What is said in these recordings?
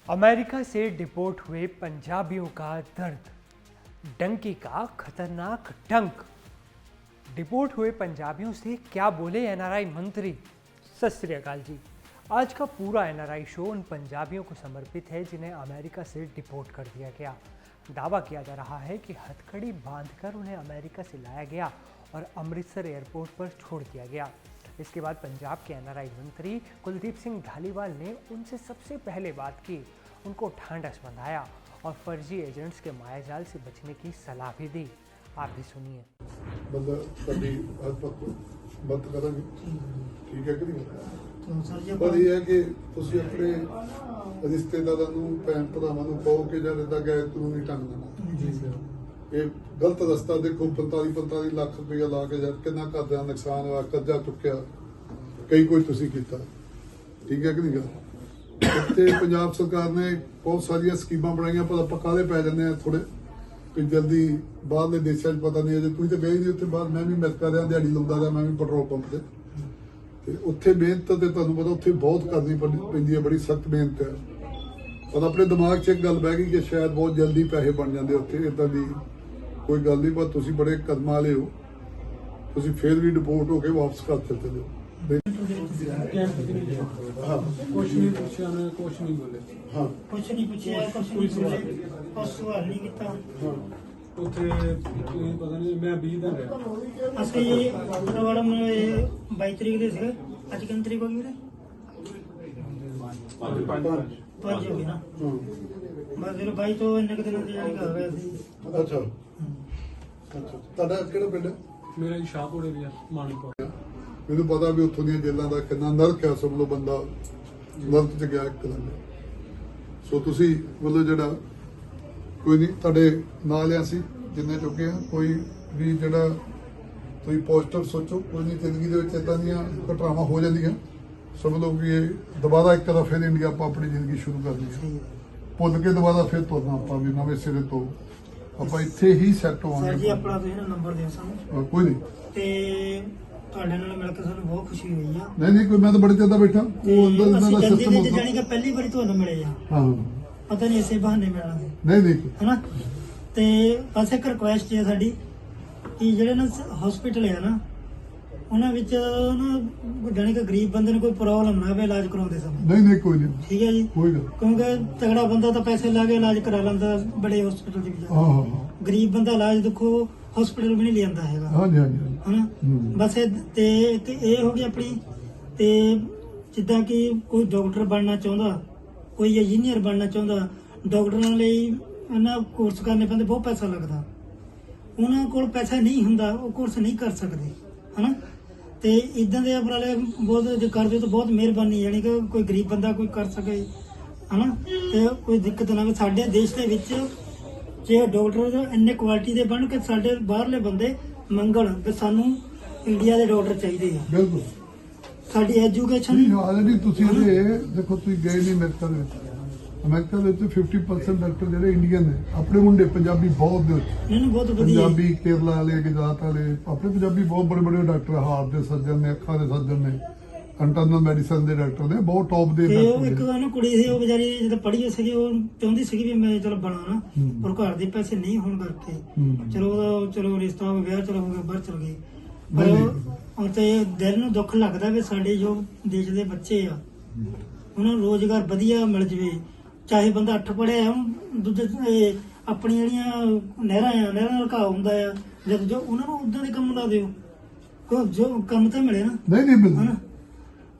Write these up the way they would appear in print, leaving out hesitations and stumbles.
America से deport हुए पंजाबियों का दर्द, डंकी का खतरनाक डंक। डिपोर्ट हुए पंजाबियों से क्या बोले एनआरआई मंत्री। सत श्री अकाल जी। आज का पूरा एनआरआई शो उन पंजाबियों को समर्पित है जिन्हें अमेरिका से डिपोर्ट कर दिया गया। दावा किया जा रहा है कि हथकड़ी बांधकर उन्हें अमेरिका से लाया गया और अमृतसर एयरपोर्ट पर छोड़ दिया गया। इसके बाद पंजाब के एनआरआई मंत्री कुलदीप सिंह धालीवाल ने उनसे सबसे पहले बात की, उनको ढांढस बंधाया और फर्जी एजेंट्स के मायाजाल से बचने की सलाह भी दी। आप भी सुनिए। ठीक है कि नहीं? पर यह है कि ਤੁਸੀਂ ਆਪਣੇ ਰਿਸ਼ਤੇਦਾਰਾਂ ਨੂੰ ਭੈਣ ਭਰਾਵਾਂ ਨੂੰ ਕਹੋ ਕਿ ਜਦ ਇਦਾਂ ਗਏ ਕਾਨੂੰਨੀ ਢੰਗ ਨਾਲ ਇਹ ਗਲਤ ਰਸਤਾ ਦੇਖੋ। 45 ਲੱਖ ਰੁਪਇਆ ਲਾ ਕੇ ਜਦ ਕਿੰਨਾ ਘਰ ਦਾ ਨੁਕਸਾਨ ਹੋਇਆ, ਕਰਜ਼ਾ ਚੁੱਕਿਆ, ਕਈ ਕੁਝ ਤੁਸੀਂ ਕੀਤਾ। ਠੀਕ ਹੈ ਕਿ ਨਹੀਂ ਗੱਲ? ਤੇ ਪੰਜਾਬ ਸਰਕਾਰ ਨੇ ਬਹੁਤ ਸਾਰੀਆਂ ਸਕੀਮਾਂ ਬਣਾਈਆਂ, ਪਰ ਆਪਾਂ ਕਾਹਦੇ ਪੈ ਜਾਂਦੇ ਆ ਥੋੜੇ ਕਿ ਜਲਦੀ ਬਾਹਰਲੇ ਦੇਸ਼ਾਂ 'ਚ ਪਤਾ ਨਹੀਂ। ਅਜੇ ਤੁਸੀਂ ਤਾਂ ਗਏ ਨਹੀਂ ਉੱਥੇ ਬਾਹਰ, ਮੈਂ ਵੀ ਮਿਲ ਕਰ ਰਿਹਾ, ਦਿਹਾੜੀ ਲਾਉਂਦਾ ਰਿਹਾ, ਮੈਂ ਵੀ ਪੈਟਰੋਲ ਪੰਪ ਤੇ। ਤੇ ਉੱਥੇ ਮਿਹਨਤ ਤੇ ਤੁਹਾਨੂੰ ਪਤਾ ਉੱਥੇ ਬਹੁਤ ਕਰਨੀ ਪੈਂਦੀ ਹੈ, ਬੜੀ ਸਖਤ ਮਿਹਨਤ ਹੈ। ਪਰ ਆਪਣੇ ਦਿਮਾਗ 'ਚ ਇੱਕ ਗੱਲ ਬਹਿ ਗਈ ਕਿ ਸ਼ਾਇਦ ਬਹੁਤ ਜਲਦੀ ਪੈਸੇ ਬਣ ਜਾਂਦੇ ਉੱਥੇ। ਇਦਾਂ ਦੀ ਕੋਈ ਗੱਲ ਨਹੀਂ, ਪਰ ਤੁਸੀਂ ਬੜੇ ਕਦਮ ਵਾਲੇ ਹੋ, ਤੁਸੀਂ ਫੇਰ ਵੀ ਡਿਪੋਰਟ ਹੋ ਕੇ ਵਾਪਸ ਘਰ ਚਲੇ ਜਾਓ। कुछ नहीं पूछा मैं, कुछ नहीं बोले। हाँ कुछ नहीं पूछा, कुछ नहीं बोले, और सवाल नहीं किया। हाँ ਉੱਥੇ ਤੁਸੀਂ ਪਤਾ ਨਹੀਂ ਮੈਂ 20 ਦਿਨ ਰਿਹਾ। ਅਸੀਂ ਮੈਡਮ 22 ਤਰੀਕ ਦੇ ਸੀਗੇ, ਅੱਜ ਕਿੰਨੀ ਤਰੀਕ ਹੋ ਗਈ ਵੀਰੇ? 5 ਹੋ ਗਈ ਨਾ। ਹਾਂ ਬਸ ਫਿਰ 22 ਤੋਂ ਇੰਨੇ ਕੁ ਦਿਨਾਂ ਦੀ ਜਾਣੀ ਕਰ ਰਹੇ ਸੀ। ਅੱਛਾ ਅੱਛਾ। ਤੁਹਾਡਾ ਕਿਹੜਾ ਪਿੰਡ ਹੈ? ਮੇਰਾ ਜੀ ਸ਼ਾਹਪੁਰੇ ਵੀ ਆ, ਮਾਨਕਪੁਰ। ਮੈਨੂੰ ਪਤਾ ਵੀ ਉੱਥੋਂ ਦੀਆਂ ਜੇਲ੍ਹਾਂ ਦਾ ਕਿੰਨਾ ਨਰਕ ਹੈ, ਸਭ ਨੂੰ ਬੰਦਾ ਨਰਕ 'ਚ ਗਿਆ ਇੱਕਦਮ। ਸੋ ਤੁਸੀਂ ਮਤਲਬ ਜਿਹੜਾ ਕੋਈ ਨਹੀਂ, ਤੁਹਾਡੇ ਨਾਲ ਆ ਅਸੀਂ ਜਿੰਨੇ ਚੁੱਕੇ ਆ, ਕੋਈ ਵੀ ਜਿਹੜਾ ਤੁਸੀਂ ਪੋਜ਼ਿਟਿਵ ਸੋਚੋ। ਕੋਈ ਨਹੀਂ, ਜ਼ਿੰਦਗੀ ਦੇ ਵਿੱਚ ਇੱਦਾਂ ਦੀਆਂ ਘਟਨਾਵਾਂ ਹੋ ਜਾਂਦੀਆਂ। ਸਭ ਲੋਕ ਵੀ ਇਹ ਦੁਬਾਰਾ ਇੱਕ ਵਾਰ ਫਿਰ ਇੰਡੀਆ ਆਪਾਂ ਆਪਣੀ ਜ਼ਿੰਦਗੀ ਸ਼ੁਰੂ ਕਰਨੀ ਹੈ, ਭੁੱਲ ਕੇ ਦੁਬਾਰਾ ਫਿਰ ਤੁਰਨਾ ਆਪਾਂ ਵੀ ਨਵੇਂ ਸਿਰੇ ਤੋਂ। ਆਪਾਂ ਇੱਥੇ ਹੀ ਸੈੱਟ ਸਰ ਜੀ ਹੋਵਾਂਗੇ। ਆਪਣਾ ਤੁਸੀਂ ਨਾ ਨੰਬਰ ਦਿਓ ਸਾਨੂੰ, ਕੋਈ ਨਹੀਂ ਤੇ ਤੁਹਾਡੇ ਨਾਲ ਮਿਲ ਕੇ ਸਾਨੂੰ ਬਹੁਤ ਖੁਸ਼ੀ ਹੋਈ ਆ। ਨਹੀਂ ਕੋਈ, ਮੈਂ ਤਾਂ ਬੜੇ ਚਿਰ ਦਾ ਬੈਠਾ। ਉਹ ਅੰਦਰ ਇਹਨਾਂ ਅਸੀਂ ਦਾ ਜ਼ਿੰਦਗੀ ਸਿਸਟਮ ਵਿੱਚ ਜਾਣੀ ਕਿ ਪਹਿਲੀ ਵਾਰੀ ਤੁਹਾਨੂੰ ਮਿਲੇ ਆ, ਹਾਂ। ਪਤਾ ਨਹੀਂ ਇਸੇ ਬਹਾਨੇ ਮਿਲਣਾ ਸੀ, ਨਹੀਂ ਹੈਨਾ। ਤੇ ਬਸ ਇੱਕ ਰਿਕੁਐਸਟ ਹੈ ਸਾਡੀ ਕਿ ਜਿਹੜੇ ਨਾ ਹਸਪੀਟਲ ਹੈ ਨਾ, ਉਹਨਾਂ ਵਿੱਚ ਨਾ ਜਾਣੀ ਕਿ ਗਰੀਬ ਬੰਦੇ ਨੂੰ ਕੋਈ ਪ੍ਰੋਬਲਮ ਨਾ ਆਵੇ ਇਲਾਜ ਕਰਾਉਂਦੇ ਸਮੇਂ। ਨਹੀਂ ਕੋਈ ਨਹੀਂ, ਠੀਕ ਹੈ ਜੀ, ਕੋਈ ਗੱਲ। ਕਿਉਂਕਿ ਤਗੜਾ ਬੰਦਾ ਤਾਂ ਪੈਸੇ ਲਾ ਕੇ ਇਲਾਜ ਕਰਾ ਲੈਂਦਾ ਬੜੇ ਹਸਪੀਟਲ ਦੇ ਵਿੱਚ। ਹਾਂ ਗਰੀਬ ਬੰਦਾ ਇਲਾਜ ਦੇਖੋ ਹਸਪੀਟਲ ਵੀ ਨਹੀਂ ਲਿਆਂਦਾ ਹੈਗਾ, ਹਾਂਜੀ ਹਨਾ। ਬਸ ਤੇ ਇਹ ਹੋ ਗਈ ਆਪਣੀ। ਤੇ ਜਿੱਦਾਂ ਕਿ ਕੋਈ ਡਾਕਟਰ ਬਣਨਾ ਚਾਹੁੰਦਾ, ਕੋਈ ਇੰਜੀਨੀਅਰ ਬਣਨਾ ਚਾਹੁੰਦਾ, ਡਾਕਟਰਾਂ ਲਈ ਇਹਨਾਂ ਕੋਰਸ ਕਰਨੇ ਪੈਂਦੇ, ਬਹੁਤ ਪੈਸਾ ਲੱਗਦਾ। ਉਹਨਾਂ ਕੋਲ ਪੈਸਾ ਨਹੀਂ ਹੁੰਦਾ, ਉਹ ਕੋਰਸ ਨਹੀਂ ਕਰ ਸਕਦੇ, ਹਨਾ। ਤੇ ਇਦਾਂ ਦੇ ਉਪਰਾਲੇ ਬਹੁਤ ਜੇ ਕਰਦੇ ਤਾਂ ਬਹੁਤ ਮਿਹਰਬਾਨੀ, ਯਾਨੀ ਕਿ ਕੋਈ ਗਰੀਬ ਬੰਦਾ ਕੋਈ ਕਰ ਸਕੇ, ਹਨਾ। ਤੇ ਕੋਈ ਦਿੱਕਤ ਨਾ ਆਵੇ। ਸਾਡੇ ਦੇਸ਼ ਦੇ ਵਿੱਚ ਜੇ ਡਾਕਟਰ ਇੰਨੇ ਕੁਆਲਿਟੀ ਦੇ ਬਣ ਕੇ ਸਾਡੇ ਬਾਹਰਲੇ ਬੰਦੇ ਮੰਗਣ ਕਿ ਸਾਨੂੰ ਇੰਡੀਆ ਦੇ ਡਾਕਟਰ ਚਾਹੀਦੇ ਆ। ਬਿਲਕੁਲ। ਸਾਡੀ ਐਜੂਕੇਸ਼ਨ ਨਹੀਂ ਆਲਰੇਡੀ ਤੁਸੀਂ ਇਹ ਦੇਖੋ, ਤੁਸੀਂ ਗਏ ਨਹੀਂ ਅਮਰੀਕਾ ਦੇ ਵਿੱਚ। ਅਮਰੀਕਾ ਦੇ ਵਿੱਚ 50% ਡਾਕਟਰ ਜਿਹੜੇ ਇੰਡੀਅਨ ਨੇ, ਆਪਣੇ ਮੁੰਡੇ ਪੰਜਾਬੀ ਬਹੁਤ ਦੇ ਵਿੱਚ। ਇਹਨੂੰ ਬਹੁਤ ਵਧੀਆ। ਪੰਜਾਬੀ, ਕੇਰਲਾ ਵਾਲੇ, ਗੁਜਰਾਤ ਵਾਲੇ, ਆਪਣੇ ਪੰਜਾਬੀ ਬਹੁਤ ਬੜੇ ਇੱਕ ਹਾਰਟ ਦੇ ਸਰਜਨ ਨੇ, ਅੱਖਾਂ ਦੇ ਸਰਜਨ ਨੇ, ਇੰਟਰਨਲ ਮੈਡੀਸਨ ਦੇ ਡਾਕਟਰ ਨੇ, ਬਹੁਤ ਟੌਪ ਦੇ ਤੇ ਉਹ ਡਾਕਟਰ ਇੱਕ ਨੇ। ਉਹਨੂੰ ਕੁੜੀ ਸੀ, ਉਹ ਵਿਚਾਰੀ ਜਦੋਂ ਪੜ੍ਹੀ ਸੀਗੀ, ਉਹ ਚਾਹੁੰਦੀ ਸੀਗੀ ਵੀ ਮੈਂ ਚਲੋ ਬਣਾ ਨਾ, ਪਰ ਘਰ ਦੇ ਪੈਸੇ ਨਹੀਂ ਹੋਣ ਕਰਕੇ ਚਲੋ ਰਿਸ਼ਤਾ ਹੋ ਗਿਆ, ਚਲੋ ਹੋ ਗਿਆ, ਬਾਹਰ ਚਲ ਗਈ। ਪਰ ਤੇ ਦਿਲ ਨੂੰ ਦੁੱਖ ਲੱਗਦਾ ਵੀ ਸਾਡੇ ਜੋ ਦੇਸ਼ ਦੇ ਬੱਚੇ ਆ, ਉਹਨਾਂ ਨੂੰ ਰੋਜ਼ਗਾਰ ਵਧੀਆ ਮਿਲ ਜਵੇ। ਚਾਹੇ ਬੰਦਾ 8 ਪੜ੍ਹਿਆ, ਦੂਜੇ ਆਪਣੀਆਂ ਜਿਹੜੀਆਂ ਨਹਿਰਾਂ ਨਾਲ ਘਾਹ ਹੁੰਦਾ ਆ, ਜਦ ਜੋ ਉਹਨਾਂ ਨੂੰ ਉਦਾਂ ਦੇ ਕੰਮ ਲਾ ਦਿਓ, ਜੋ ਕੰਮ ਤਾਂ ਮਿਲੇ ਨਾ। ਨਹੀਂ ਬਿਲਕੁਲ। ਹਨਾ।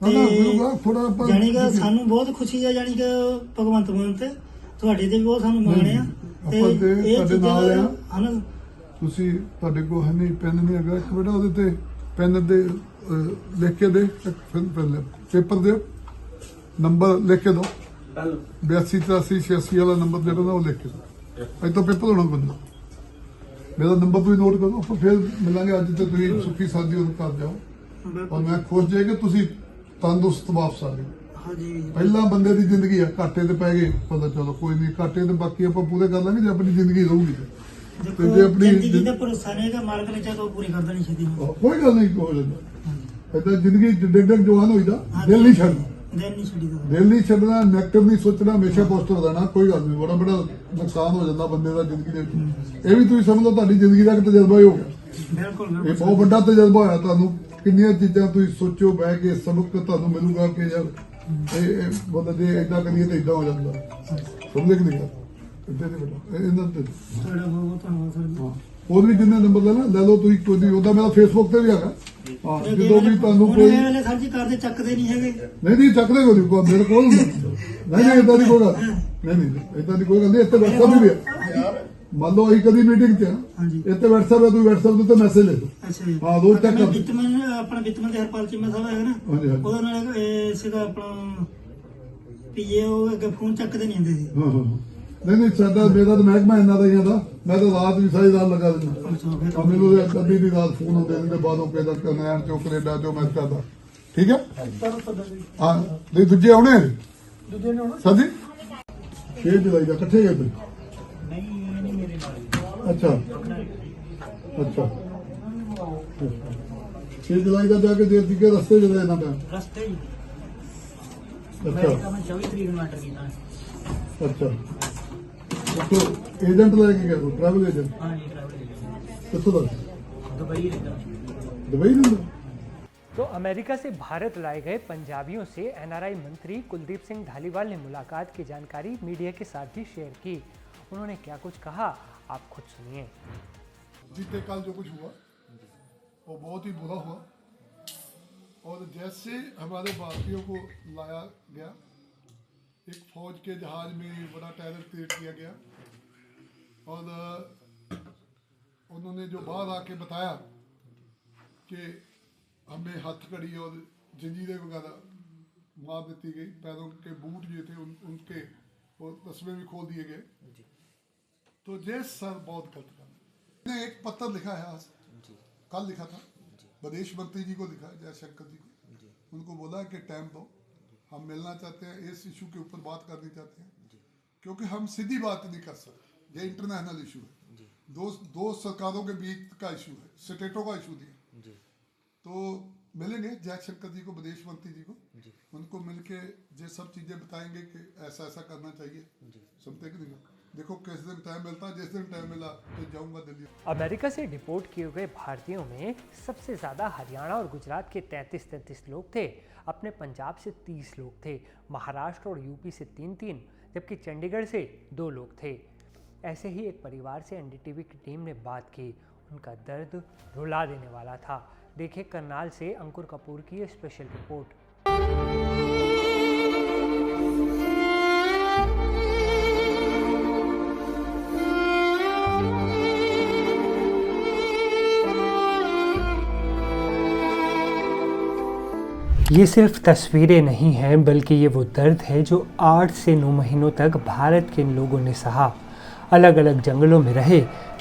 ਥੋੜਾ ਜਾਣੀ ਕਿ ਸਾਨੂੰ ਬਹੁਤ ਖੁਸ਼ੀ ਆ, ਜਾਣੀ ਕਿ ਭਗਵੰਤ ਮਾਨ ਤੇ ਤੁਹਾਡੇ ਤੇ ਵੀ ਬਹੁਤ ਸਾਨੂੰ ਮਾਣ ਆ। ਤੇ ਇਹ ਚੀਜ਼ਾਂ ਹਨਾ, ਤੁਸੀਂ ਤੁਹਾਡੇ ਕੋਲ ਹੈ ਨਹੀਂ, ਪੈਨ ਨਹੀਂ ਹੈਗਾ, ਇੱਕ ਬੇਟਾ ਉਹਦੇ ਤੇ ਪੈਨ ਦੇ ਲਿਖ ਕੇ ਦੇ, ਪੇਪਰ ਦੇ ਨੰਬਰ ਲਿਖ ਕੇ ਦਿਓ, 82 83 86 ਵਾਲਾ ਨੰਬਰ ਜਿਹੜਾ ਨਾ ਉਹ ਲਿਖ ਕੇ ਦਿਓ। ਅੱਜ ਤੋਂ ਪੇਪਰ ਹੋਣਾ ਕੋਈ। ਮੇਰਾ ਨੰਬਰ ਤੁਸੀਂ ਨੋਟ ਕਰੋ, ਆਪਾਂ ਫਿਰ ਮਿਲਾਂਗੇ। ਅੱਜ ਤੇ ਤੁਸੀਂ ਸੁੱਖੀ ਸਾਦੀ ਉਹ ਕਰ ਜਾਓ, ਔਰ ਮੈਂ ਖੁਸ਼ ਜੇ ਕਿ ਤੁਸੀਂ ਤੰਦਰੁਸਤ ਵਾਪਸ ਆ ਗਏ। ਹਾਂਜੀ। ਪਹਿਲਾਂ ਬੰਦੇ ਦੀ ਜ਼ਿੰਦਗੀ ਆ, ਘਾਟੇ ਤੇ ਪੈ ਗਏ, ਪਤਾ ਚਲੋ ਕੋਈ ਨਹੀਂ, ਘਾਟੇ ਤੇ ਬਾਕੀ ਆਪਾਂ ਪੂਰੇ ਕਰ ਲਾਂਗੇ ਜੇ ਆਪਣੀ ਜ਼ਿੰਦਗੀ ਰਹੂਗੀ। ਦੇਖੋ ਜ਼ਿੰਦਗੀ ਦਾ ਭਰੋਸਾ ਨਹੀਂ ਹੈਗਾ, ਮਾਲਕ ਨੇ ਚਾਹੇ ਤਾਂ ਪੂਰੀ ਕਰ ਦੇਣੀ ਛੇਤੀ। ਕੋਈ ਗੱਲ ਨਹੀਂ, ਹੋ ਜਾਂਦਾ ਏਦਾਂ ਜ਼ਿੰਦਗੀ ਡਿੱਗ ਜਵਾਨ ਹੋਈਦਾ, ਦਿਲ ਨਹੀਂ ਛੱਡਦਾ। ਦਿਲ ਨਹੀਂ ਛੱਡੀਦਾ ਦਿਲ ਨਹੀਂ ਛੱਡਣਾ, ਨੈਗੇਟਿਵ ਨਹੀਂ ਸੋਚਣਾ, ਹਮੇਸ਼ਾ ਪੋਜ਼ਿਟਿਵ ਰਹਿਣਾ। ਕੋਈ ਗੱਲ ਨਹੀਂ, ਬੜਾ ਬੜਾ ਨੁਕਸਾਨ ਹੋ ਜਾਂਦਾ ਬੰਦੇ ਦਾ ਜ਼ਿੰਦਗੀ ਦੇ ਵਿੱਚ। ਇਹ ਵੀ ਤੁਸੀਂ ਸਮਝ ਲਓ ਤੁਹਾਡੀ ਜ਼ਿੰਦਗੀ ਦਾ ਇੱਕ ਤਜਰਬਾ ਹੀ ਹੋ ਗਿਆ। ਬਿਲਕੁਲ ਇਹ ਬਹੁਤ ਵੱਡਾ ਤਜਰਬਾ ਹੋਇਆ ਤੁਹਾਨੂੰ। ਕਿੰਨੀਆਂ ਚੀਜ਼ਾਂ ਤੁਸੀਂ ਸੋਚੋ ਬਹਿ ਕੇ, ਸਬਕ ਤੁਹਾਨੂੰ ਮਿਲੂਗਾ ਕਿ ਯਾਰ ਇਹ ਮਤਲਬ ਜੇ ਏਦਾਂ ਕਰੀਏ ਤਾਂ ਏਦਾਂ ਹੋ ਜਾਂਦਾ। ਸਮਝ ਨਹੀਂ ਗਾ ਇੱਦਾਂ ਨਹੀਂ ਬੇਟਾ ਇਹਨਾਂ ਤੇ ਤੁਹਾਡਾ ਬਹੁਤ ਬਹੁਤ ਧੰਨਵਾਦ ਸਰ। ਹੋਰ ਵੀ ਜਿੰਨੇ ਨੰਬਰ ਲੈ ਲਓ ਤੁਸੀਂ। ਕੋਈ ਉਹਦਾ ਮੇਰਾ ਫੇਸਬੁੱਕ ਤੇ ਵੀ ਹੈਗਾ। ਹਾਂ ਜਦੋਂ ਵੀ ਤੁਹਾਨੂੰ ਹੁਣ ਕੋਈ ਇਹ ਵੇਲੇ ਸਰ ਜੀ ਕਰਦੇ ਚੱਕਦੇ ਨਹੀਂ ਹੈਗੇ। ਨਹੀਂ ਚੱਕਦੇ ਕੋਈ ਮੇਰੇ ਕੋਲ ਨਹੀਂ ਏਦਾਂ ਦੀ ਕੋਈ ਗੱਲ ਨਹੀਂ ਏਦਾਂ ਦੀ ਕੋਈ ਗੱਲ ਨਹੀਂ। ਇੱਥੇ WhatsApp ਵੀ ਹੈ। ਮੰਨ ਲਓ ਅਸੀਂ ਕਦੀ ਮੀਟਿੰਗ 'ਚ ਹਾਂਜੀ ਇੱਥੇ WhatsApp ਹੈ, ਤੁਸੀਂ WhatsApp ਦੇ ਉੱਤੇ ਮੈਸੇਜ ਲਿਖੋ। ਅੱਛਾ ਜੀ। ਹਾਂ ਰੋਜ਼ ਚੈੱਕ ਕਰ ਵਿਤਮਨ ਆਪਣਾ ਵਿਤਮਨ ਦੇ ਹਰਪਾਲ ਚੀਮਾ ਸਾਹਿਬ ਹੈਗਾ ਨਾ, ਹਾਂਜੀ ਹਾਂਜੀ ਉਹਦੇ ਨਾਲ ਇਹ ਸੀਗਾ ਆਪਣਾ ਪੀਏ, ਉਹ ਅੱਗੇ ਫੋਨ ਚੱਕਦੇ ਨਹੀਂ ਹੁੰਦੇ ਸੀ। ਹਾਂ ਨਹੀਂ ਸਾਡਾ ਮੇਰਾ ਤਾਂ ਮਹਿਕਮਾ ਇਹਨਾਂ ਦਾ ਹੀ ਆਦਾ। ਮੈਂ ਤਾਂ ਰਾਤ ਵੀ ਸਾਰੀ ਰਾਤ ਲਗਾ ਦਿੰਦਾ। ਅੱਛਾ ਫਿਰ ਮੈਨੂੰ ਅੱਧੀ ਦੀ ਰਾਤ ਫੋਨ ਆਉਂਦੇ ਨੇ ਬਾਅਦੋਂ ਕਿਹਦਾ ਕਨੈਣ ਚੋਂ ਕੈਨੇਡਾ ਚੋਂ ਮੈਂ ਕਰਦਾ। ਠੀਕ ਹੈ ਹਾਂ ਨਹੀਂ ਦੂਜੇ ਆਉਣੇ ਆ ਜੀ? ਦੂਜੇ ਨੇ ਆਉਣਾ? ਸਰ ਜੀ 6 ਜੁਲਾਈ ਦਾ ਇਕੱਠੇ ਗਏ ਤੁਸੀਂ? ਨਹੀਂ ਇਹ ਨਹੀਂ ਮੇਰੇ ਨਾਲ। ਅੱਛਾ ਅੱਛਾ 6 ਜੁਲਾਈ ਦਾ ਜਾ ਕੇ ਦੇਰ ਦੀ ਰਸਤੇ ਜਦੋਂ ਇਹਨਾਂ ਦਾ ਰਸਤੇ ਹੀ ਅੱਛਾ ਮੈਂ 24 ਤਰੀਕ ਨੂੰ ਐਂਟਰ ਕੀਤਾ। ਅੱਛਾ ਉੱਥੋਂ ਏਜੰਟ ਲੈ ਕੇ ਗਿਆ ਟਰੈਵਲ ਏਜੰਟ ਹਾਂ ਜੀ ਟਰੈਵਲ ਕਿੱਥੋਂ ਦਾ? ਦੁਬਈ ਰਹਿੰਦਾ। दुबई में? तो अमेरिका से भारत लाए गए पंजाबियों से एनआरआई मंत्री कुलदीप सिंह धालीवाल ने मुलाकात की जानकारी मीडिया के साथ भी शेयर की। उन्होंने क्या कुछ कहा आप खुद सुनिए। बीते कल जो कुछ हुआ वो बहुत ही बुरा हुआ और जैसे हमारे भारतीयों को लाया गया एक फौज के जहाज में बड़ा टेरर क्रिएट किया गया और उन्होंने जो बाहर आके बताया कि हमें हथकड़ी और जंजीरें वगैरह मार देती गई, पैरों के बूट जो थे उनके वो तस्वीरें भी खोल दिए गए। तो ये सर बहुत गलत काम। मैंने एक पत्र लिखा है आज, कल लिखा था, विदेश मंत्री जी को लिखा है, जयशंकर जी को। उनको बोला कि टाइम दो, हम मिलना चाहते हैं, इस इशू के ऊपर बात करनी चाहते हैं, क्योंकि हम सीधी बात नहीं कर सकते। ये इंटरनेशनल इशू है, दो सरकारों के बीच का इशू है, स्टेटों का इशू नहीं है। तो मिलेंगे जयशंकर जी को, विदेश मंत्री जी को, उनको मिलके ये सब चीजें बताएंगे कि ऐसा ऐसा करना चाहिए। सुनते कि नहीं? देखो किस दिन टाइम मिलता है, जिस दिन टाइम मिला तो जाऊंगा दिल्ली। अमेरिका से डिपोर्ट किए गए भारतीयों में सबसे ज़्यादा हरियाणा और गुजरात के 33 लोग थे। अपने पंजाब से 30 लोग थे, महाराष्ट्र और यूपी से 3, जबकि चंडीगढ़ से 2 लोग थे। ऐसे ही एक परिवार से एनडीटीवी की टीम ने बात की। उनका दर्द रुला देने वाला था। देखिए करनाल से अंकुर कपूर की ये स्पेशल रिपोर्ट। ये सिर्फ तस्वीरें नहीं हैं, बल्कि ये वो दर्द है जो 8 से 9 महीनों तक भारत के इन लोगों ने सहा। अलग अलग जंगलों में रहे,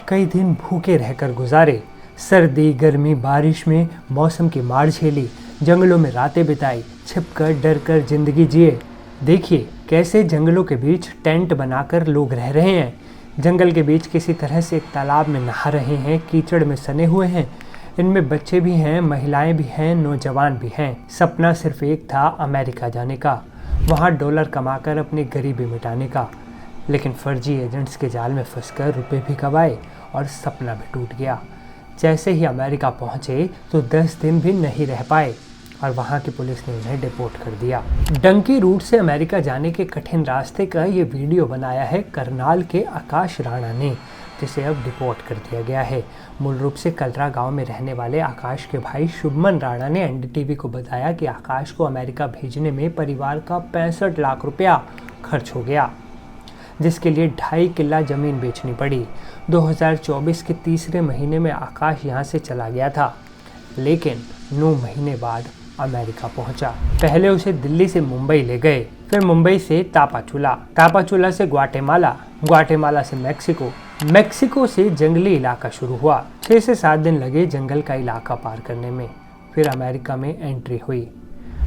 कई दिन भूखे रहकर गुजारे, सर्दी गर्मी बारिश में मौसम की मार झेली, जंगलों में रातें बिताई, छिपकर डर कर जिंदगी जिए। देखिए कैसे जंगलों के बीच टेंट बनाकर लोग रह रहे हैं, जंगल के बीच किसी तरह से एक तालाब में नहा रहे हैं, कीचड़ में सने हुए हैं। इनमें बच्चे भी हैं, महिलाएं भी हैं, नौजवान भी हैं। सपना सिर्फ एक था, अमेरिका जाने का, वहाँ डॉलर कमाकर अपनी गरीबी मिटाने का। लेकिन फर्जी एजेंट्स के जाल में फंसकर रुपए भी गंवाए और सपना भी टूट गया। जैसे ही अमेरिका पहुंचे तो 10 दिन भी नहीं रह पाए और वहां की पुलिस ने उन्हें डिपोर्ट कर दिया। डंकी रूट से अमेरिका जाने के कठिन रास्ते का ये वीडियो बनाया है करनाल के आकाश राणा ने, जिसे अब डिपोर्ट कर दिया गया है। मूल रूप से कलरा गांव में रहने वाले आकाश के भाई शुभमन राणा ने एनडीटीवी को बताया कि आकाश को अमेरिका भेजने में परिवार का 65 लाख रुपया खर्च हो गया, जिसके लिए 2.5 किला जमीन बेचनी पड़ी। 2024 के तीसरे महीने में आकाश यहाँ से चला गया था, लेकिन 9 महीने बाद अमेरिका पहुंचा। पहले उसे दिल्ली से मुंबई ले गए, फिर मुंबई से तापाचुला, तापाचुला से ग्वाटेमाला, ग्वाटेमाला से मैक्सिको, मैक्सिको से जंगली इलाका शुरू हुआ। 6 से 7 दिन लगे जंगल का इलाका पार करने में, फिर अमेरिका में एंट्री हुई।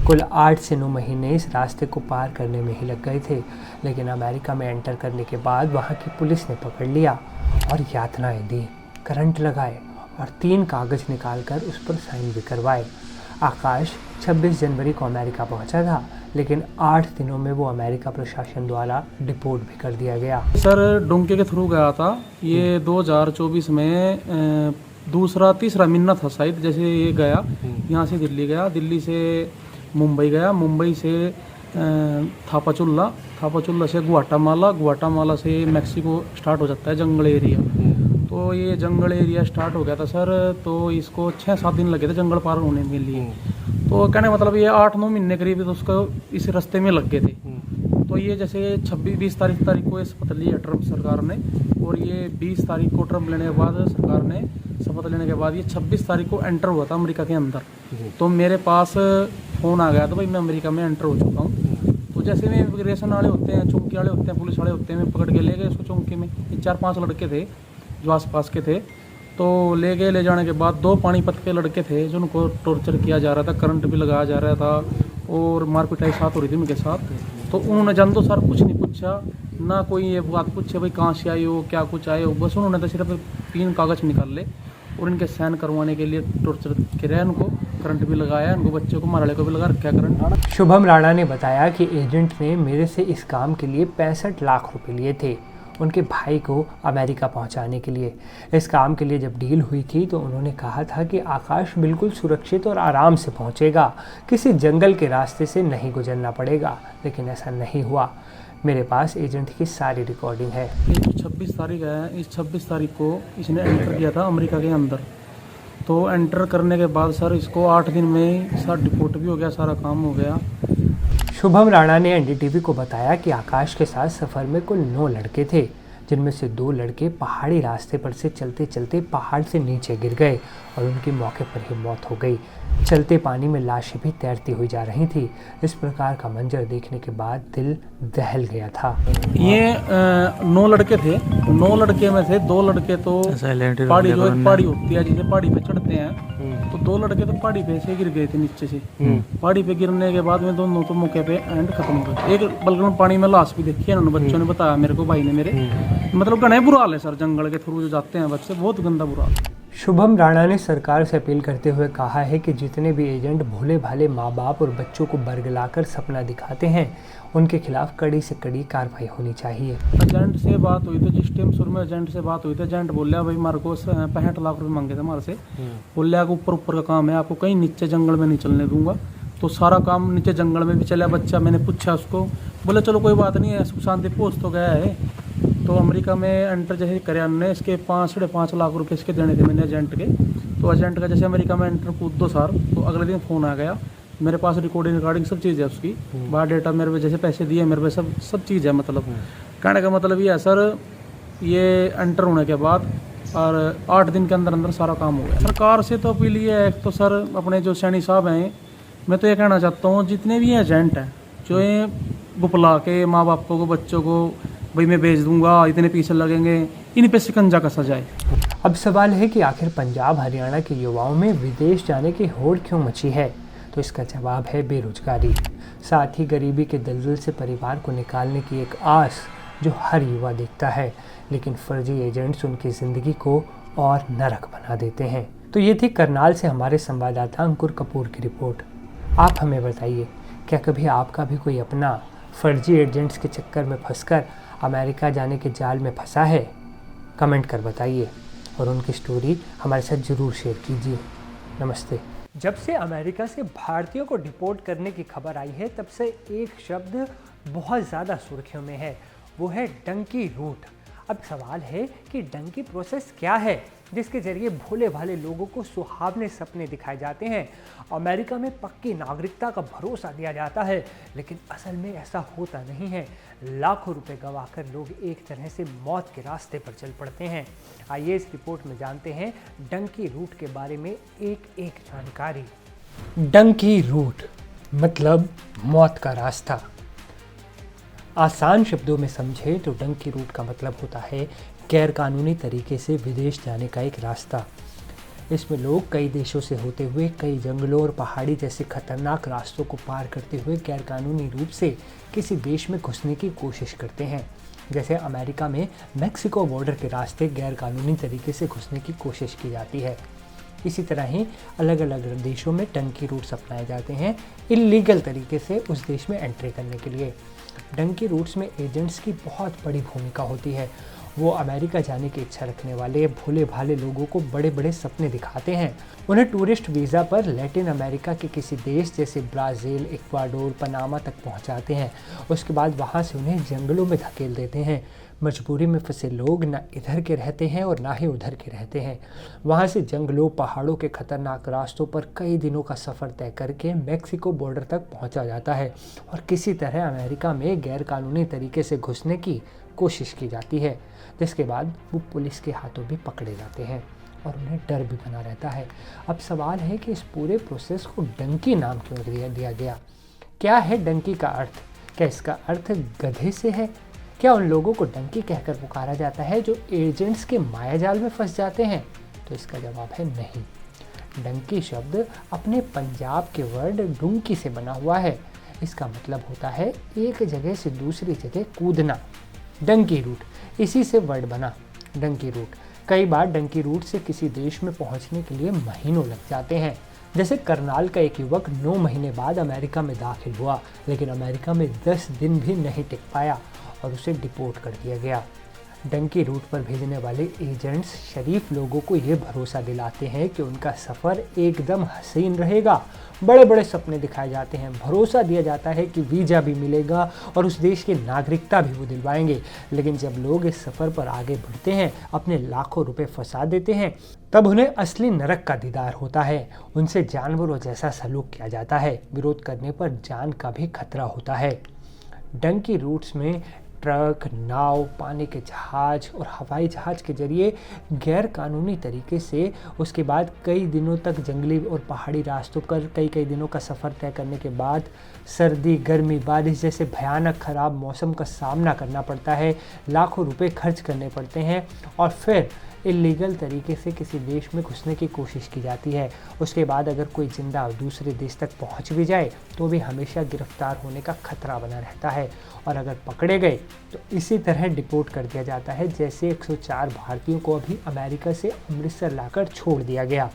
कुल 8 से 9 महीने इस रास्ते को पार करने में ही लग गए थे, लेकिन अमेरिका में एंटर करने के बाद वहाँ की पुलिस ने पकड़ लिया और यातनाएं दी, करंट लगाए और 3 कागज निकालकर उस पर साइन भी करवाए। आकाश 26 जनवरी को अमेरिका पहुंचा था, लेकिन 8 दिनों में वो अमेरिका प्रशासन द्वारा डिपोर्ट भी कर दिया गया। सर डोंके के थ्रू गया था। ये 2024 में दूसरा तीसरा महीना था शायद, जैसे ये गया यहाँ से दिल्ली गया, दिल्ली से मुंबई गया, मुंबई से थापाचुल्ला से गुआटामाला से मैक्सिको स्टार्ट हो जाता है जंगल एरिया। तो ये जंगल एरिया स्टार्ट हो गया था सर, तो इसको 6-7 दिन लगे थे जंगल पार होने के लिए। तो कहने मतलब ये 8-9 महीने करीब तो उसको इस रास्ते में लग गए थे। तो ये जैसे 26-20 तारीख को ये शपथ ली है ट्रम्प सरकार ने, और ये 20 तारीख को ट्रम्प लेने के बाद सरकार ने शपथ लेने के बाद ये 26 तारीख को एंटर हुआ था अमेरिका के अंदर। तो मेरे पास फ़ोन आ गया था, भाई मैं अमेरिका में एंटर हो चुका हूँ। तो जैसे में इमिग्रेशन वाले होते हैं, चौकी वाले होते हैं, पुलिस वाले होते हैं, मैं पकड़ के ले गए उसको चौकी में। 4-5 लड़के थे जो आस-पास के थे, तो ले जाने के बाद 2 पानीपत के लड़के थे जिनको टॉर्चर किया जा रहा था, करंट भी लगाया जा रहा था और मारपिटाई साथ हो रही थी उनके साथ। तो उन्होंने जान तो सर कुछ नहीं पूछा, ना कोई ये बात पूछे भाई कहाँ से आए हो, क्या कुछ आए हो, बस उन्होंने तो सिर्फ 3 कागज़ निकाल ले और इनके साइन करवाने के लिए टॉर्चर किया, उनको करंट भी लगाया, उनको बच्चों को मारने को भी लगा रखा करंट। शुभम राणा ने बताया कि एजेंट ने मेरे से इस काम के लिए 65 लाख रुपए लिए थे उनके भाई को अमेरिका पहुंचाने के लिए। इस काम के लिए जब डील हुई थी तो उन्होंने कहा था कि आकाश बिल्कुल सुरक्षित और आराम से पहुंचेगा, किसी जंगल के रास्ते से नहीं गुजरना पड़ेगा, लेकिन ऐसा नहीं हुआ। मेरे पास एजेंट की सारी रिकॉर्डिंग है। ये जो 26 तारीख है, इस 26 तारीख को इसने एंटर किया था अमेरिका के अंदर। तो एंटर करने के बाद सर इसको 8 दिन में सर डिपोर्ट भी हो गया, सारा काम हो गया। शुभम राणा ने एनडीटीवी को बताया कि आकाश के साथ सफ़र में कुल 9 लड़के थे, जिनमें से 2 लड़के पहाड़ी रास्ते पर से चलते चलते पहाड़ से नीचे गिर गए और उनकी मौके पर ही मौत हो गई। चलते पानी में लाशें भी तैरती हुई जा रही थी। इस प्रकार का मंजर देखने के बाद दिल दहल गया था। ये 9 लड़के थे, 9 लड़के में से 2 लड़के तो पहाड़ी जो एक पहाड़ी होती है जिसे पहाड़ी पे चढ़ते हैं, तो 2 लड़के तो पहाड़ी पे से गिर गए थे नीचे से। पहाड़ी पे गिरने के बाद में दोनों तो मौके पे एंड खत्म हो गए। एक बल्कि पानी में लाश भी देखी है उन्होंने, बच्चों ने बताया मेरे को, भाई ने मेरे। मतलब घने बुरा हाल है सर, जंगल के थ्रू जो जाते हैं बच्चे, बहुत गंदा बुरा हाल है। शुभम राणा ने सरकार से अपील करते हुए कहा है कि जितने भी एजेंट भोले भाले माँ बाप और बच्चों को बरगलाकर सपना दिखाते हैं, उनके खिलाफ कड़ी से कड़ी कार्रवाई होनी चाहिए। एजेंट से बात हुई थी, जिस टाइम शुरू में एजेंट से बात हुई थी, एजेंट बोलिया भाई मारे को 65 लाख रुपए मांगे थे हमारे से। बोलिया को ऊपर का काम है, आपको कहीं नीचे जंगल में नहीं चलने दूंगा। तो सारा काम नीचे जंगल में भी चला बच्चा। मैंने पूछा उसको, बोला चलो कोई बात नहीं है, सुख शांति पहुँच तो गया है। तो अमेरिका में एंटर जैसे करे हमने, इसके 5-5.5 लाख रुपए इसके देने थे मैंने एजेंट के। तो एजेंट का जैसे अमेरिका में एंटर कूद दो सर, तो अगले दिन फ़ोन आ गया, मेरे पास रिकॉर्डिंग सब चीज़ है उसकी, बायोडाटा मेरे पे, जैसे पैसे दिए मेरे पे सब चीज़ है। मतलब कहने का मतलब ये है सर, ये एंटर होने के बाद और 8 दिन के अंदर सारा काम हो गया। सरकार से तो अपील ये है, एक तो सर अपने जो सैनी साहब हैं, मैं तो ये कहना चाहता हूँ जितने भी एजेंट हैं जो ये गुपला के माँ बापों को, बच्चों को भाई मैं भेज दूंगा, इतने पैसे लगेंगे, इन पे शिकंजा कसा जाए। अब सवाल है कि आखिर पंजाब हरियाणा के युवाओं में विदेश जाने की होड़ क्यों मची है? तो इसका जवाब है बेरोजगारी, साथ ही गरीबी के दलदल से परिवार को निकालने की एक आस जो हर युवा देखता है, लेकिन फर्जी एजेंट्स उनकी ज़िंदगी को और नरक बना देते हैं। तो ये थी करनाल से हमारे संवाददाता अंकुर कपूर की रिपोर्ट। आप हमें बताइए, क्या कभी आपका भी कोई अपना फर्जी एजेंट्स के चक्कर में फंसकर अमेरिका जाने के जाल में फंसा है? कमेंट कर बताइए और उनकी स्टोरी हमारे साथ ज़रूर शेयर कीजिए। नमस्ते। जब से अमेरिका से भारतीयों को डिपोर्ट करने की खबर आई है, तब से एक शब्द बहुत ज़्यादा सुर्खियों में है, वो है डंकी रूट। अब सवाल है कि डंकी प्रोसेस क्या है जिसके जरिए भोले भाले लोगों को सुहावने सपने दिखाए जाते हैं, अमेरिका में पक्की नागरिकता का भरोसा दिया जाता है, लेकिन असल में ऐसा होता नहीं है। लाखों रुपए गंवाकर लोग एक तरह से मौत के रास्ते पर चल पड़ते हैं। आइए इस रिपोर्ट में जानते हैं डंकी रूट के बारे में एक जानकारी। डंकी रूट मतलब मौत का रास्ता। आसान शब्दों में समझे तो डंकी रूट का मतलब होता है गैरकानूनी तरीके से विदेश जाने का एक रास्ता। इसमें लोग कई देशों से होते हुए कई जंगलों और पहाड़ी जैसे खतरनाक रास्तों को पार करते हुए गैरकानूनी रूप से किसी देश में घुसने की कोशिश करते हैं। जैसे अमेरिका में मैक्सिको बॉर्डर के रास्ते गैरकानूनी तरीके से घुसने की कोशिश की जाती है। इसी तरह ही अलग अलग देशों में डंकी रूट्स अपनाए जाते हैं इलीगल तरीके से उस देश में एंट्री करने के लिए। डंकी रूट्स में एजेंट्स की बहुत बड़ी भूमिका होती है। वो अमेरिका जाने की इच्छा रखने वाले भोले भाले लोगों को बड़े बड़े सपने दिखाते हैं। उन्हें टूरिस्ट वीज़ा पर लैटिन अमेरिका के किसी देश जैसे ब्राज़ील, इक्वाडोर, पनामा तक पहुंचाते हैं। उसके बाद वहां से उन्हें जंगलों में धकेल देते हैं। मजबूरी में फंसे लोग ना इधर के रहते हैं और ना ही उधर के रहते हैं। वहां से जंगलों, पहाड़ों के खतरनाक रास्तों पर कई दिनों का सफ़र तय करके मैक्सिको बॉर्डर तक पहुंचा जाता है और किसी तरह अमेरिका में गैरकानूनी तरीके से घुसने की कोशिश की जाती है, जिसके बाद वो पुलिस के हाथों भी पकड़े जाते हैं और उन्हें डर भी बना रहता है। अब सवाल है कि इस पूरे प्रोसेस को डंकी नाम क्यों दिया गया? क्या है डंकी का अर्थ? क्या इसका अर्थ गधे से है? क्या उन लोगों को डंकी कहकर पुकारा जाता है जो एजेंट्स के मायाजाल में फंस जाते हैं? तो इसका जवाब है नहीं। डंकी शब्द अपने पंजाब के वर्ड डुंकी से बना हुआ है। इसका मतलब होता है एक जगह से दूसरी जगह कूदना। डंकी रूट, इसी से वर्ड बना डंकी रूट। कई बार डंकी रूट से किसी देश में पहुंचने के लिए महीनों लग जाते हैं। जैसे करनाल का एक युवक 9 महीने बाद अमेरिका में दाखिल हुआ, लेकिन अमेरिका में 10 दिन भी नहीं टिक पाया और उसे डिपोर्ट कर दिया गया। डंकी रूट पर भेजने वाले एजेंट्स शरीफ लोगों को ये भरोसा दिलाते हैं कि उनका सफ़र एकदम हसीन रहेगा। बड़े बड़े सपने दिखाए जाते हैं, भरोसा दिया जाता है कि वीज़ा भी मिलेगा और उस देश की नागरिकता भी वो दिलवाएंगे। लेकिन जब लोग इस सफ़र पर आगे बढ़ते हैं, अपने लाखों रुपए फंसा देते हैं, तब उन्हें असली नरक का दीदार होता है। उनसे जानवरों जैसा सलूक किया जाता है। विरोध करने पर जान का भी खतरा होता है। डंकी रूट्स में ट्रक, नाव, पानी के जहाज और हवाई जहाज के जरिए गैर कानूनी तरीके से उसके बाद कई दिनों तक जंगली और पहाड़ी रास्तों पर कई दिनों का सफ़र तय करने के बाद सर्दी, गर्मी, बारिश जैसे भयानक ख़राब मौसम का सामना करना पड़ता है। लाखों रुपए खर्च करने पड़ते हैं और फिर इलीगल तरीके से किसी देश में घुसने की कोशिश की जाती है। उसके बाद अगर कोई जिंदा दूसरे देश तक पहुंच भी जाए तो भी हमेशा गिरफ्तार होने का खतरा बना रहता है और अगर पकड़े गए तो इसी तरह डिपोर्ट कर दिया जाता है जैसे 104 भारतीयों को अभी अमेरिका से अमृतसर लाकर छोड़ दिया गया।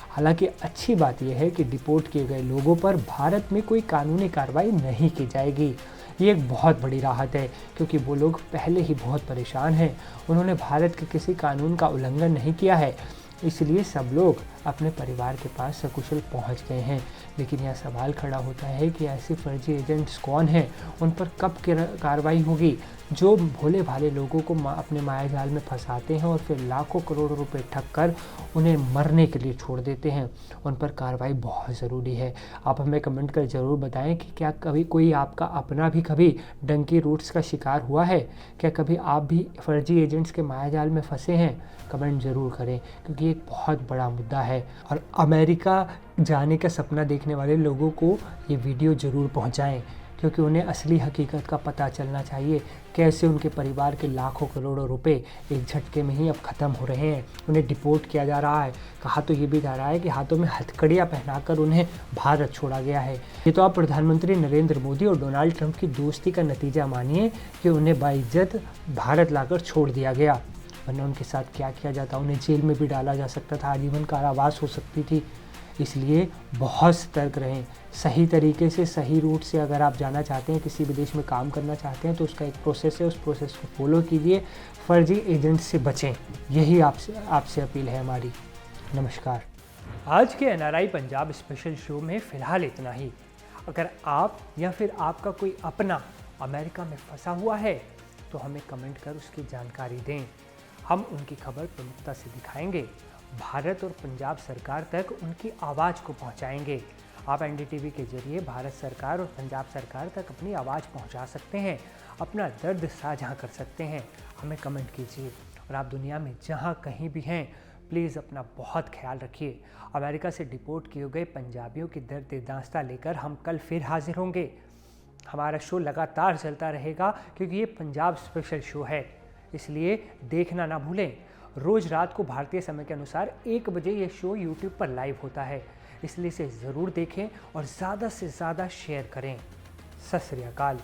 हालांकि अच्छी बात यह है कि डिपोर्ट किए गए लोगों पर भारत में कोई कानूनी कार्रवाई नहीं की जाएगी। ये एक बहुत बड़ी राहत है क्योंकि वो लोग पहले ही बहुत परेशान हैं। उन्होंने भारत के किसी कानून का उल्लंघन नहीं किया है, इसलिए सब लोग अपने परिवार के पास सकुशल पहुंच गए हैं। लेकिन यह सवाल खड़ा होता है कि ऐसे फर्जी एजेंट्स कौन हैं? उन पर कब कार्रवाई होगी? जो भोले भाले लोगों को अपने मायाजाल में फंसाते हैं और फिर लाखों करोड़ों रुपए ठग कर उन्हें मरने के लिए छोड़ देते हैं, उन पर कार्रवाई बहुत ज़रूरी है। आप हमें कमेंट कर ज़रूर बताएं कि क्या कभी कोई आपका अपना भी कभी डंकी रूट्स का शिकार हुआ है? क्या कभी आप भी फर्जी एजेंट्स के मायाजाल में फंसे हैं? कमेंट ज़रूर करें क्योंकि ये एक बहुत बड़ा मुद्दा है और अमेरिका जाने का सपना देखने वाले लोगों को ये वीडियो ज़रूर पहुंचाएं क्योंकि उन्हें असली हकीकत का पता चलना चाहिए। कैसे उनके परिवार के लाखों करोड़ों रुपए एक झटके में ही अब ख़त्म हो रहे हैं। उन्हें डिपोर्ट किया जा रहा है। कहा तो ये भी जा रहा है कि हाथों में हथकड़ियाँ पहनाकर उन्हें भारत छोड़ा गया है। ये तो आप प्रधानमंत्री नरेंद्र मोदी और डोनाल्ड ट्रंप की दोस्ती का नतीजा मानिए कि उन्हें बाइज्जत भारत लाकर छोड़ दिया गया, वरना उनके साथ क्या किया जाता? उन्हें जेल में भी डाला जा सकता था, आजीवन कारावास हो सकती थी। इसलिए बहुत सतर्क रहें। सही तरीके से, सही रूट से अगर आप जाना चाहते हैं, किसी भी देश में काम करना चाहते हैं तो उसका एक प्रोसेस है, उस प्रोसेस को फॉलो कीजिए। फर्जी एजेंट से बचें, यही आपसे अपील है हमारी। नमस्कार। आज के एनआरआई पंजाब स्पेशल शो में फ़िलहाल इतना ही। अगर आप या फिर आपका कोई अपना अमेरिका में फंसा हुआ है तो हमें कमेंट कर उसकी जानकारी दें। हम उनकी खबर प्रमुखता से दिखाएंगे। भारत और पंजाब सरकार तक उनकी आवाज़ को पहुंचाएंगे। आप एनडीटीवी के जरिए भारत सरकार और पंजाब सरकार तक अपनी आवाज़ पहुंचा सकते हैं, अपना दर्द साझा कर सकते हैं। हमें कमेंट कीजिए और आप दुनिया में जहां कहीं भी हैं प्लीज़ अपना बहुत ख्याल रखिए। अमेरिका से डिपोर्ट किए गए पंजाबियों की दर्द दास्तां लेकर हम कल फिर हाजिर होंगे। हमारा शो लगातार चलता रहेगा क्योंकि ये पंजाब स्पेशल शो है, इसलिए देखना ना भूलें। रोज़ रात को भारतीय समय के अनुसार 1 बजे ये शो YouTube पर लाइव होता है, इसलिए इसे ज़रूर देखें और ज़्यादा से ज़्यादा शेयर करें। सत श्री अकाल।